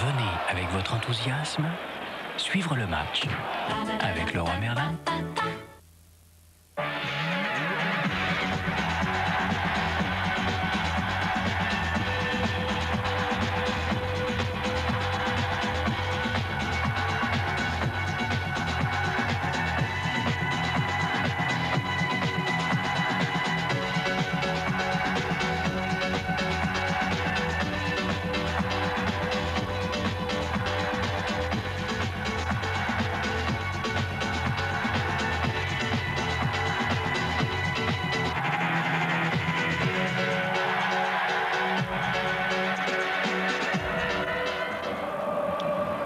Venez avec votre enthousiasme suivre le match avec Leroy Merlin.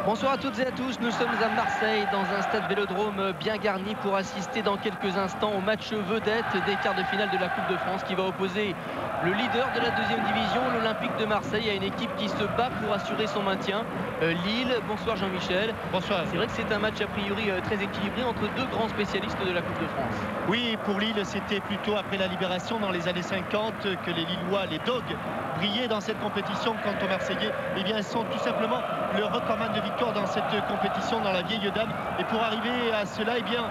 Bonsoir à toutes et à tous, nous sommes à Marseille dans un stade Vélodrome bien garni pour assister dans quelques instants au match vedette des quarts de finale de la Coupe de France qui va opposer le leader de la deuxième division, l'Olympique de Marseille, à une équipe qui se bat pour assurer son maintien, Lille. Bonsoir Jean-Michel. Bonsoir. C'est vrai que c'est un match a priori très équilibré entre deux grands spécialistes de la Coupe de France. Oui, pour Lille, c'était plutôt après la libération dans les années 50 que les Lillois, les Dogs, brillaient dans cette compétition. Quant aux Marseillais, eh bien, ils sont tout simplement le recordman de victoire dans cette compétition dans la vieille dame. Et pour arriver à cela, eh bien,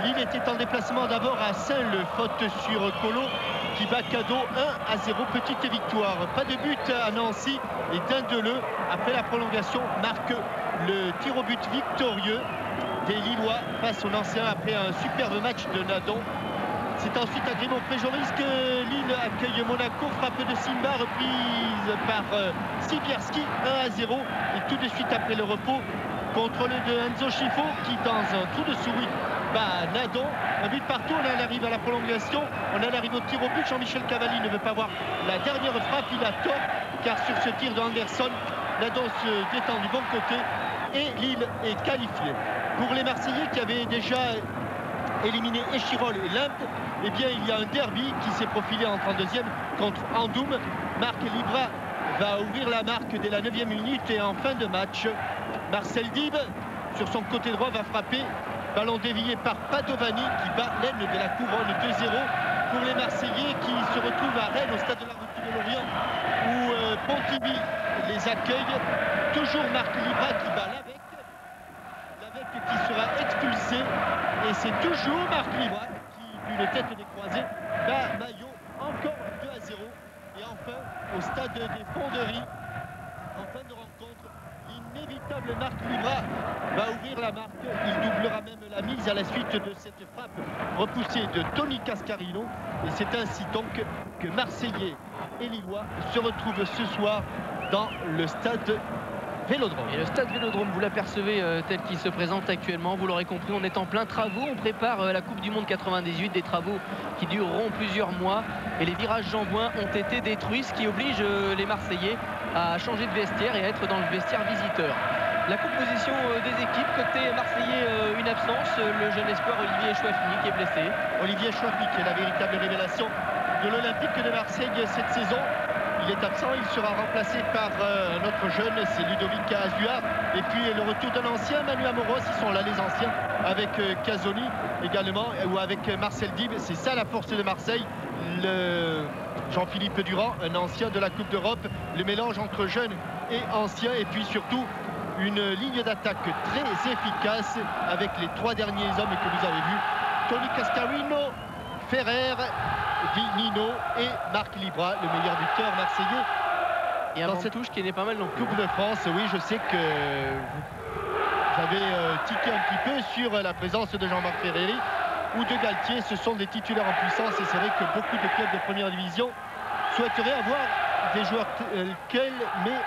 Lille était en déplacement d'abord à Saint-Le, faute sur Colo qui bat cadeau 1-0, petite victoire. Pas de but à Nancy et Dindeleu, après la prolongation, marque le tir au but victorieux des Lillois face aux Nancéens après un superbe match de Nadon. C'est ensuite à Grimont-Préjoris que Lille accueille Monaco, frappe de Simba reprise par Sibierski, 1-0. Et tout de suite après le repos, contrôle de Enzo Schifo qui dans un trou de souris bat Nadon. Un but partout, on en arrive à la prolongation, on en arrive au tir au but. Jean-Michel Cavalli ne veut pas voir la dernière frappe, il a tort car sur ce tir de Anderson, Nadon se détend du bon côté et Lille est qualifié. Pour les Marseillais qui avaient déjà éliminé Échirol et Limp, eh bien il y a un derby qui s'est profilé en 32e contre Andoum. Marc Libra va ouvrir la marque dès la 9e minute et en fin de match, Marcel Dib sur son côté droit va frapper. Ballon dévié par Padovani qui bat l'aine de la couronne 2-0 pour les Marseillais qui se retrouvent à Rennes au stade de la Rupture de Lorient où Pontivy les accueille. Toujours Marc Libra qui bat Lavec qui sera expulsé et c'est toujours Marc Libra qui, d'une tête décroisée, bat Maillot encore 2-0. Et enfin au stade des Fonderies, en fin de rencontre, l'inévitable Marc Libra va ouvrir la marque. Il doublera même la mise à la suite de cette frappe repoussée de Tony Cascarino. Et c'est ainsi donc que Marseillais et Lillois se retrouvent ce soir dans le stade Vélodrome. Et le stade Vélodrome, vous l'apercevez tel qu'il se présente actuellement, vous l'aurez compris, on est en plein travaux, on prépare la Coupe du Monde 98, des travaux qui dureront plusieurs mois et les virages Jean-Bouin ont été détruits, ce qui oblige les Marseillais à changer de vestiaire et à être dans le vestiaire visiteur. La composition des équipes, côté Marseillais, une absence, le jeune espoir Olivier Chouafny qui est blessé. Olivier Chouafny qui est la véritable révélation de l'Olympique de Marseille cette saison. Il est absent, il sera remplacé par notre jeune, c'est Ludovic Azua. Et puis le retour d'un ancien, Manu Amoros, ils sont là les anciens, avec Casoni également, ou avec Marcel Dib. C'est ça la force de Marseille. Jean-Philippe Durand, un ancien de la Coupe d'Europe. Le mélange entre jeunes et anciens. Et puis surtout, une ligne d'attaque très efficace avec les trois derniers hommes que vous avez vus. Tony Cascarino, Ferrer, Nino et Marc Libra, le meilleur buteur marseillais. Et dans cette touche qui n'est pas mal non plus. Coupe de France, oui, je sais que vous avez tiqué un petit peu sur la présence de Jean-Marc Ferreri ou de Galtier. Ce sont des titulaires en puissance et c'est vrai que beaucoup de clubs de première division souhaiteraient avoir des joueurs qu'elle met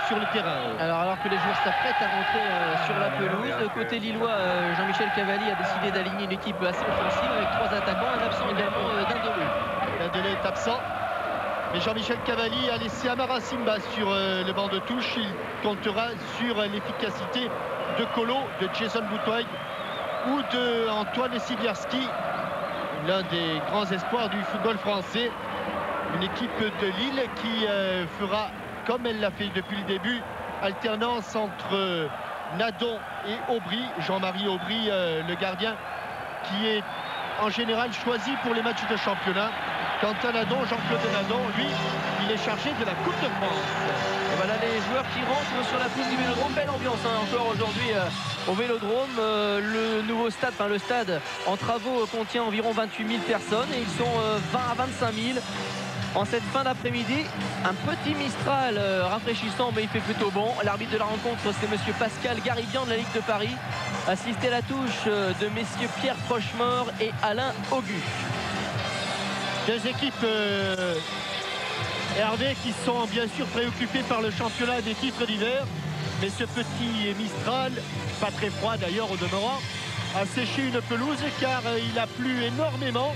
sur le terrain. Alors que les joueurs s'apprêtent à rentrer sur la pelouse, côté lillois, Jean-Michel Cavalli a décidé d'aligner une équipe assez offensive avec trois attaquants, un absent également Dindeleu. Dindeleu est absent, mais Jean-Michel Cavalli a laissé Amara Simba sur le banc de touche. Il comptera sur l'efficacité de Colo, de Jason Boutoy ou de Antoine Sibierski, l'un des grands espoirs du football français. Une équipe de Lille qui fera, comme elle l'a fait depuis le début, alternance entre Nadon et Aubry. Jean-Marie Aubry, le gardien, qui est en général choisi pour les matchs de championnat. Quant à Nadon, Jean-Claude Nadon, lui, il est chargé de la Coupe de France. Et voilà les joueurs joueurs qui rentrent sur la pelouse du Vélodrome. Belle ambiance encore aujourd'hui au Vélodrome. Le nouveau stade, enfin le stade en travaux contient environ 28 000 personnes et ils sont 20 à 25 000 en cette fin d'après-midi. Un petit Mistral rafraîchissant, mais il fait plutôt bon. L'arbitre de la rencontre, c'est monsieur Pascal Garibian de la Ligue de Paris, assisté à la touche de messieurs Pierre Prochemort et Alain Auguste. Deux équipes, Hervé, qui sont bien sûr préoccupées par le championnat des titres d'hiver. Mais ce petit Mistral, pas très froid d'ailleurs au demeurant, a séché une pelouse car il a plu énormément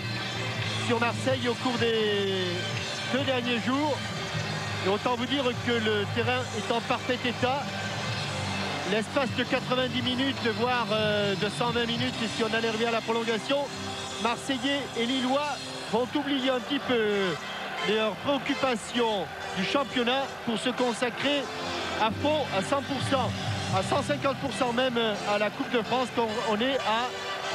sur Marseille au cours des 2 derniers jours. Et autant vous dire que le terrain est en parfait état. L'espace de 90 minutes, voire de 120 minutes, et si on allait arriver à la prolongation, Marseillais et Lillois vont oublier un petit peu leurs préoccupations du championnat pour se consacrer à fond, à 100%, à 150% même à la Coupe de France, quand on est à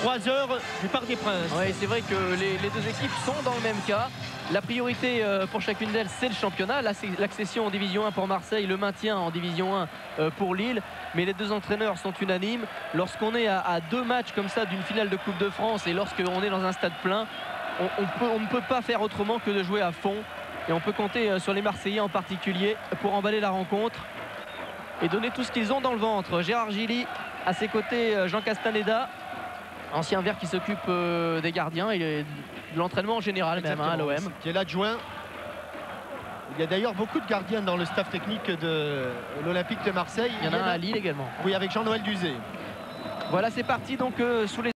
3 heures du Parc des Princes. Oui, c'est vrai que les deux équipes sont dans le même cas. La priorité pour chacune d'elles, c'est le championnat. Là, c'est l'accession en Division 1 pour Marseille, le maintien en Division 1 pour Lille. Mais les deux entraîneurs sont unanimes. Lorsqu'on est à 2 matchs comme ça d'une finale de Coupe de France et lorsqu'on est dans un stade plein, on ne peut pas faire autrement que de jouer à fond. Et on peut compter sur les Marseillais en particulier pour emballer la rencontre et donner tout ce qu'ils ont dans le ventre. Gérard Gilly, à ses côtés, Jean Castaneda, ancien vert qui s'occupe des gardiens et de l'entraînement en général. Exactement, même à l'OM. Qui est l'adjoint. Il y a d'ailleurs beaucoup de gardiens dans le staff technique de l'Olympique de Marseille. Il y en a un à Lille également. Oui, avec Jean-Noël Duzé. Voilà, c'est parti donc sous les